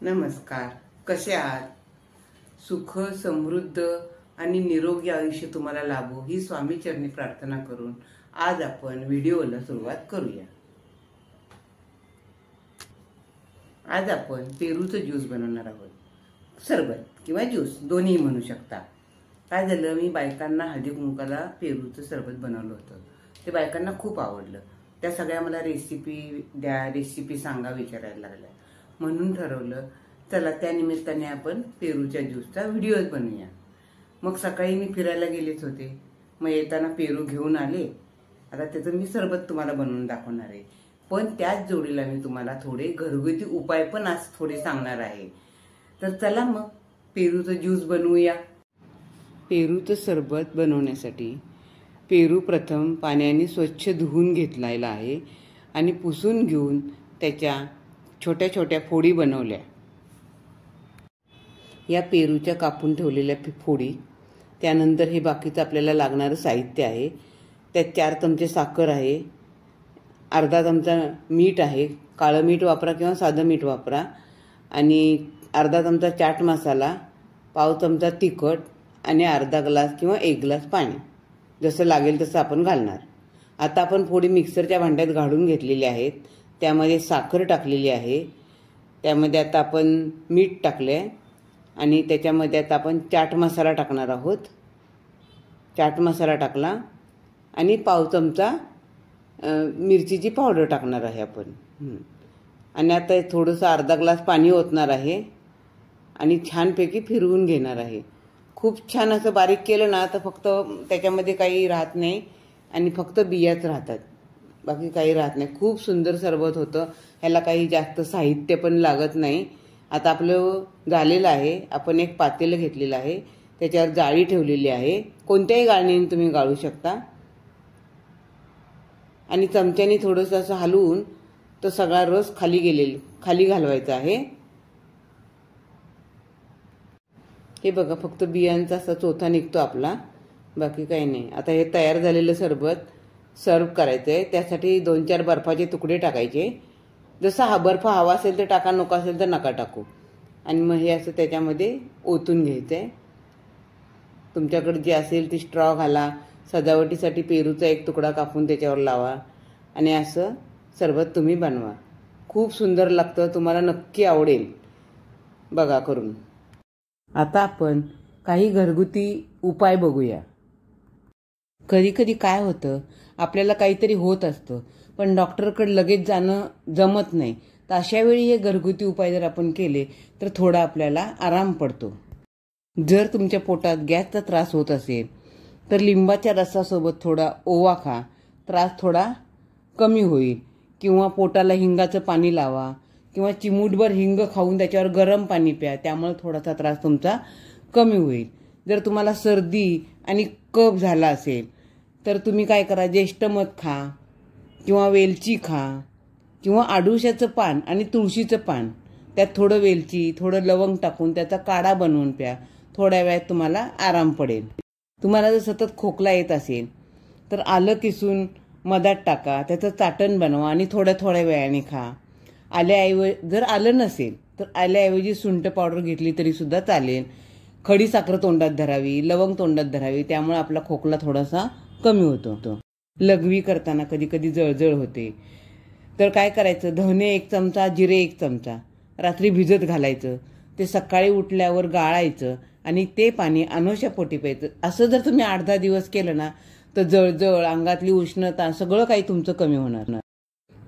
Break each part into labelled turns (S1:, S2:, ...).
S1: नमस्कार, कसे आहात? सुख समृद्ध आणि निरोगी आयुष्य तुम्हाला लाभो ही स्वामी चरणी प्रार्थना करून आज आपण व्हिडिओला सुरुवात करूया। आज आपण पेरूचं ज्यूस बनवणार आहोत, सरबत किंवा ज्यूस दोन्ही म्हणू शकता। काय झालं, मी बायकांना हळदी कुंकाला पेरूचं सरबत बनवलं होतं, ते बायकांना खूप आवडलं। त्या सगळ्या मला रेसिपी द्या, रेसिपी सांगा विचारायला लागल्या, म्हणून ठरवलं चला त्या निमित्ताने आपण पेरूच्या ज्यूसचा व्हिडिओ बनवूया। मग सकाळी मी फिरायला गेलेच होते, मग येताना पेरू घेऊन आले। आता त्याचं मी सरबत तुम्हाला बनवून दाखवणार आहे, पण त्याच जोडीला मी तुम्हाला थोडे घरगुती उपाय पण आज थोडे सांगणार आहे। तर चला मग पेरूचं ज्यूस बनवूया। पेरूचं सरबत बनवण्यासाठी पेरू प्रथम पाण्याने स्वच्छ धुवून घेतलेला आहे आणि पुसून घेऊन त्याच्या छोट्या छोट्या फोडी बनवल्या। या पेरूच्या कापून ठेवलेल्या फोडी, त्यानंतर हे बाकीचं आपल्याला लागणारं साहित्य आहे। त्यात 4 चमचे साखर आहे, अर्धा चमचा मीठ आहे, काळं मीठ वापरा किंवा साधं मीठ वापरा, आणि अर्धा चमचा चाट मसाला, पाव चमचा तिखट आणि अर्धा ग्लास किंवा 1 ग्लास पाणी, जसं लागेल तसं आपण घालणार। आता आपण फोडी मिक्सरच्या भांड्यात घालून घेतलेली आहेत, त्यामध्ये साखर टाकलेली आहे, त्यामध्ये आता आपण मीठ टाकले आणि त्याच्यामध्ये आता आपण चाट मसाला टाकणार आहोत। चाट मसाला टाकला आणि पाव चमचा मिरचीची पावडर टाकणार आहे आपण, आणि आता थोडंसं अर्धा ग्लास पाणी ओतणार आहे आणि छानपैकी फिरवून घेणार आहे। खूप छान असं बारीक केलं ना तर फक्त त्याच्यामध्ये काही राहत नाही आणि फक्त बियाच राहतात, बाकी काही राहत नाही। खूप सुंदर सरबत होतं, ह्याला काही जास्त साहित्य पण लागत नाही। आता आपलं झालेलं आहे, आपण एक पातेलं घेतलेलं आहे, त्याच्यावर जाळी ठेवलेली आहे, कोणत्याही गाळणीने तुम्ही गाळू शकता, आणि चमच्याने थोडंसं असं हलवून तो सगळा रस खाली घालवायचा आहे। हे बघा, फक्त बियांचा असा चोथा निघतो आपला, बाकी काही नाही। आता हे तयार झालेलं सरबत सर्व करायचं आहे, त्यासाठी 2-4 बर्फाचे तुकडे टाकायचे। जसा हा बर्फ हवा असेल तर टाका, नको असेल तर नका टाकू, आणि मग हे असं त्याच्यामध्ये ओतून घ्यायचं आहे। तुमच्याकडे जे असेल ती स्ट्रॉ घाला, सजावटीसाठी पेरूचा एक तुकडा कापून त्याच्यावर लावा, आणि असं सरबत तुम्ही बनवा। खूप सुंदर लागतं, तुम्हाला नक्की आवडेल, बघा करून। आता आपण काही घरगुती उपाय बघूया। कधी कधी काय होतं, आपल्याला काहीतरी होत असतं पण डॉक्टरकडे लगेच जाणं जमत नाही, तर अशा वेळी हे घरगुती उपाय जर आपण केले तर थोडा आपल्याला आराम पडतो। जर तुमच्या पोटात गॅसचा त्रास होत असेल तर लिंबाच्या रसासोबत थोडा ओवा खा, त्रास थोडा कमी होईल, किंवा पोटाला हिंगाचं पाणी लावा, किंवा चिमूटभर हिंग खाऊन त्याच्यावर गरम पाणी प्या, त्यामुळे थोडासा त्रास तुमचा कमी होईल। जर तुम्हाला सर्दी आणि कफ झाला असेल तर तुम्ही काय करा, ज्येष्ठमध खा, किंवा वेलची खा, किंवा आडुळशाचं पान आणि तुळशीचं पान, त्यात थोडं वेलची थोडं लवंग टाकून त्याचा काढा बनवून प्या, थोड्या वेळात तुम्हाला आराम पडेल। तुम्हाला जर सतत खोकला येत असेल तर आलं किसून मधात टाका, त्याचं चाटण बनवा आणि थोड्या थोड्या वेळाने खा। जर आलं नसेल तर आल्याऐवजी सुंठ पावडर घेतली तरी सुद्धा चालेल। खडी साखर तोंडात धरावी, लवंग तोंडात धरावी, त्यामुळे आपला खोकला थोडासा कमी होतो। लघवी करताना कधी कधी जळजळ होते, तर काय करायचं, धने 1 चमचा, जिरे 1 चमचा रात्री भिजत घालायचं, ते सकाळी उठल्यावर गाळायचं आणि ते पाणी अनुशापोटी प्यायचं। असं जर तुम्ही 8-10 दिवस केलं ना तर जळजळ, अंगातली उष्णता सगळं काही तुमचं कमी होणार।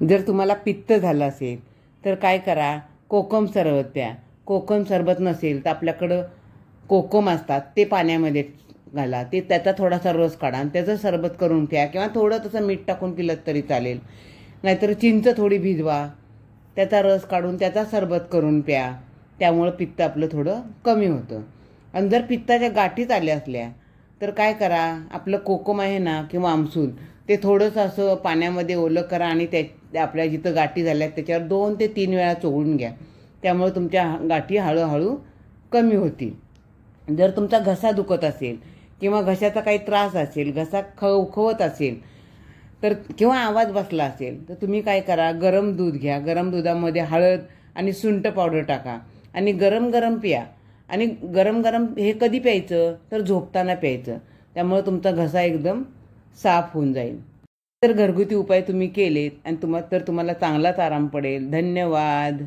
S1: जर तुम्हाला पित्त झालं असेल तर काय करा, कोकम सरबत प्या। कोकम सरबत नसेल तर आपल्याकडं कोकम असतात, ते पाण्यामध्ये घाला, ते त्याचा थोडासा रस काढा आणि त्याचं सरबत करून प्या, किंवा थोडं तसं मीठ टाकून पिलं तरी चालेल। नाहीतर चिंच थोडी भिजवा, त्याचा रस काढून त्याचा सरबत करून प्या, त्यामुळं पित्त आपलं थोडं कमी होतं। आणि जर पित्ताच्या गाठीच आल्या असल्या तर काय करा, आपलं कोकम आहे ना किंवा आमसूल, ते थोडंसं असं पाण्यामध्ये ओलं करा आणि त्या आपल्या जिथं गाठी झाल्या त्याच्यावर 2 ते 3 वेळा चोळून घ्या, त्यामुळे तुमच्या गाठी हळूहळू कमी होतील। जर तुमचा घसा दुखत असेल किंवा घशाचा काही त्रास असेल, घसा खवखवत असेल तर, किंवा आवाज बसला असेल तर तुम्ही काय करा, गरम दूध घ्या, गरम दुधामध्ये हळद आणि सुंठ पावडर टाका आणि गरम गरम प्या. आणि गरम गरम हे कधी प्यायचं तर झोपताना प्यायचं. त्यामुळे तुमचा घसा एकदम साफ होऊन जाईल. तर घरगुती उपाय तुम्ही केलेत आणि तुम्हाला चांगलाच आराम पडेल. धन्यवाद.